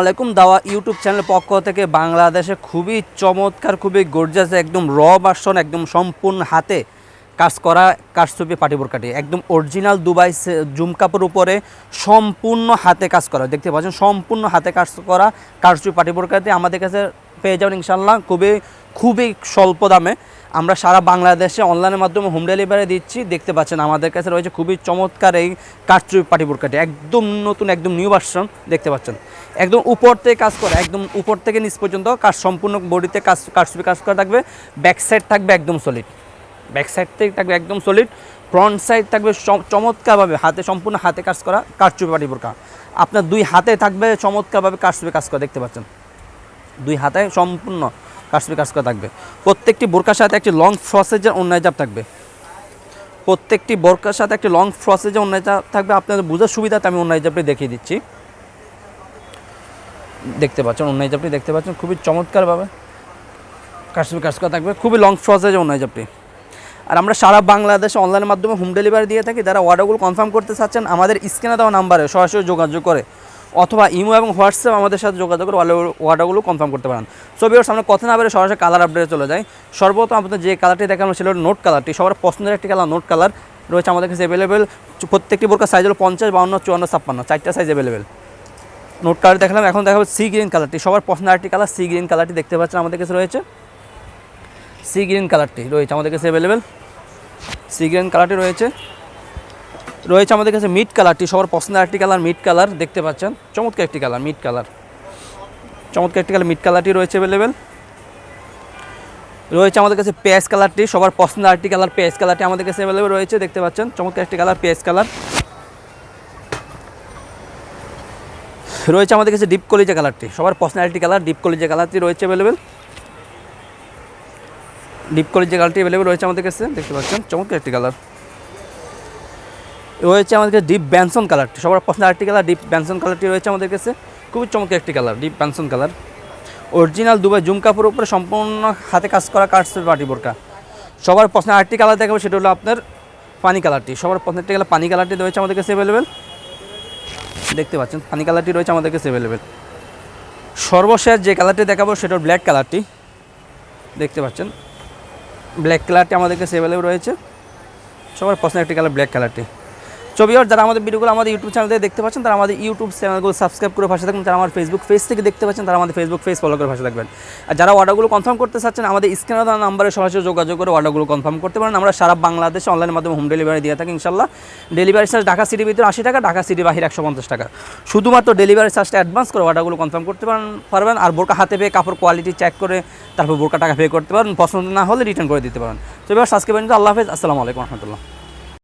আলাইকুম দাওয়া YouTube channel পক্ষ থেকে বাংলাদেশে খুবই চমৎকার খুবই গর্জিয়াস একদম র ভার্সন একদম সম্পূর্ণ হাতে কাজ করা কারচুপি পাটি বোরকাটি একদম অরিজিনাল দুবাই জুম কাপড় উপরে সম্পূর্ণ হাতে কাজ করা দেখতে পাচ্ছেন সম্পূর্ণ হাতে কাজ করা কারচুপি পাটি বোরকাটি আমাদের কাছে পেয়ে যাবেন ইনশাল্লাহ খুবই স্বল্প দামে। আমরা সারা বাংলাদেশে অনলাইনের মাধ্যমে হোম ডেলিভারি দিচ্ছি। দেখতে পাচ্ছেন আমাদের কাছে রয়েছে খুবই চমৎকার এই কারচুপি পাটি বোরকাটি একদম নতুন একদম নিউ ভার্সন দেখতে পাচ্ছেন একদম উপর থেকে কাজ করা একদম উপর থেকে নিচ পর্যন্ত কাজ সম্পূর্ণ বডিতে কারচুপি কাজ করা থাকবে। ব্যাক সাইড থাকবে একদম সলিড, ব্যাক সাইড থেকে থাকবে একদম সলিড, ফ্রন্ট সাইড থাকবে চমৎকারভাবে হাতে সম্পূর্ণ হাতে কাজ করা কারচুপি পাটি বোরকা। আপনার দুই হাতে থাকবে চমৎকারভাবে কারচুপি কাজ করা দেখতে পাচ্ছেন দুই হাতে সম্পূর্ণ কারচুপি কাজ করা থাকবে। প্রত্যেকটি বোরকার সাথে একটি লং ফ্রসেজের অন্যায় জাপ থাকবে, প্রত্যেকটি বোরকার সাথে একটি লং ফ্রসেজের অন্যায় জাপ থাকবে। আপনাদের বোঝার সুবিধাতে আমি অন্যায় জাপটি দেখিয়ে দিচ্ছি। দেখতে পাচ্ছেন অন্যায় জাপটি দেখতে পাচ্ছেন খুবই চমৎকারভাবে কারচুপি কাজ করা থাকবে, খুবই লং ফ্রসেজের অন্যায় জাপটি। আর আমরা সারা বাংলাদেশে অনলাইনের মাধ্যমে হোম ডেলিভারি দিয়ে থাকি। যারা অর্ডারগুলো কনফার্ম করতে চাচ্ছেন আমাদের স্ক্রিনে দেওয়া নাম্বারে সরাসরি যোগাযোগ করে অথবা ইমো এবং হোয়াটসঅ্যাপ আমাদের সাথে যোগাযোগ করে অর্ডারগুলো কনফার্ম করতে পারেন। ছবির সামনে কথা না বেরো সরাসরি কালার আপডেটে চলে যায়। সর্বপ্রথম আপনাদের যে কালারটি দেখানো ছিল নোট কালারটি, সবার পছন্দের একটি কালার নোট কালার রয়েছে আমাদের কাছে অ্যাভেলেবেল। প্রত্যেকটি বোরকার সাইজ হলো 50, 52, 54, 56 চারটা সাইজ অ্যাভেলেবেল। নোট কালার দেখালাম, এখন দেখাবো সি গ্রিন কালারটি, সবার পছন্দের একটি কালার সি গ্রিন কালারটি দেখতে পাচ্ছেন আমাদের কাছে রয়েছে। সি গ্রিন কালারটি রয়েছে আমাদের কাছে অ্যাভেলেবেল, সি গ্রিন কালারটি রয়েছে আমাদের কাছে। মিড কালারটি সবার পছন্দের একটি কালার মিড কালার দেখতে পাচ্ছেন চমৎকার একটি কালার মিড কালার, চমৎকার একটি কালার মিড কালারটি রয়েছে অ্যাভেলেবেল। রয়েছে আমাদের কাছে পেঁয়াজ কালারটি, সবার পছন্দের একটি কালার পেঁয়াজ কালারটি আমাদের কাছে অ্যাভেলেবেল রয়েছে দেখতে পাচ্ছেন চমৎকার একটি কালার পেঁয়াজ কালার। রয়েছে আমাদের কাছে ডিপ কলিজা কালারটি, সবার পছন্দের একটি কালার ডিপ কলিজা কালারটি রয়েছে অ্যাভেলেবেল। ডিপ কলিজা কালারটি অ্যাভেলেবেল রয়েছে আমাদের কাছে দেখতে পাচ্ছেন চমৎকার একটি কালার। রয়েছে আমাদের কাছে ডিপ ব্যানসন কালারটি, সবার পছন্দের আরেকটি কালার ডিপ ব্যানসন কালারটি রয়েছে আমাদের কাছে খুবই চমৎকার একটি colour deep ব্যানসন colour. Original Dubai zoom কাপড়ের উপরে সম্পূর্ণ হাতে কাজ করা কারচুপি পাটি বোরকা। সবার পছন্দের আরেকটি কালার দেখাবো সেটা হলো আপনার পানি কালারটি, সবার পছন্দের একটি কালার পানি কালারটি রয়েছে আমাদের কাছে অ্যাভেলেবেল দেখতে পাচ্ছেন পানি কালারটি রয়েছে আমাদের কাছে অ্যাভেলেবেল। সর্বশেষ যে কালারটি দেখাবো সেটা ব্ল্যাক কালারটি দেখতে পাচ্ছেন ব্ল্যাক কালারটি আমাদের কাছে অ্যাভেলেবেল রয়েছে, সবার পছন্দের একটি কালার ব্ল্যাক কালারটি। ছবির যারা আমাদের ভিডিওগুলো আমাদের ইউটিউব চ্যানেল থেকে দেখতে পাচ্ছেন তারা আমাদের ইউটিউব চ্যানেলগুলো সাবস্ক্রাইব করে পাশে থাকবেন। যারা আমার ফেসবুক পেজ থেকে দেখতে পাচ্ছেন তারা আমাদের ফেসবুক পেজ ফলো করে পাশে থাকবেন। আর যারা অর্ডারগুলো কনফার্ম করতে চাচ্ছেন আমাদের স্ক্রিনে দেওয়া নাম্বারে সরাসরি যোগাযোগ করে অর্ডারগুলো কনফার্ম করতে পারেন। আমরা সারা বাংলাদেশে অনলাইনের মাধ্যমে হোম ডেলিভারি দিয়ে থাকি ইনশাল্লাহ। ডেলিভারি চার্জ ঢাকা সিটির ভিতরে 80 টাকা, ঢাকা সিটি বাহিরে 150 টাকা। শুধুমাত্র ডেলিভারি চার্জটা অ্যাডভান্স করে অর্ডারগুলো কনফার্ম করতে পারবেন। আর বোরকা হাতে পেয়ে কাপড় কোয়ালিটি চেক করে তারপর বোরকা টাকা পে করতে পারেন, পছন্দ না হলে রিটার্ন করে দিতে পারেন। তো এবার আজকে পর্যন্ত আল্লাহ হাফেজ, আসসালামু আলাইকুম রহমতুল্লাহ।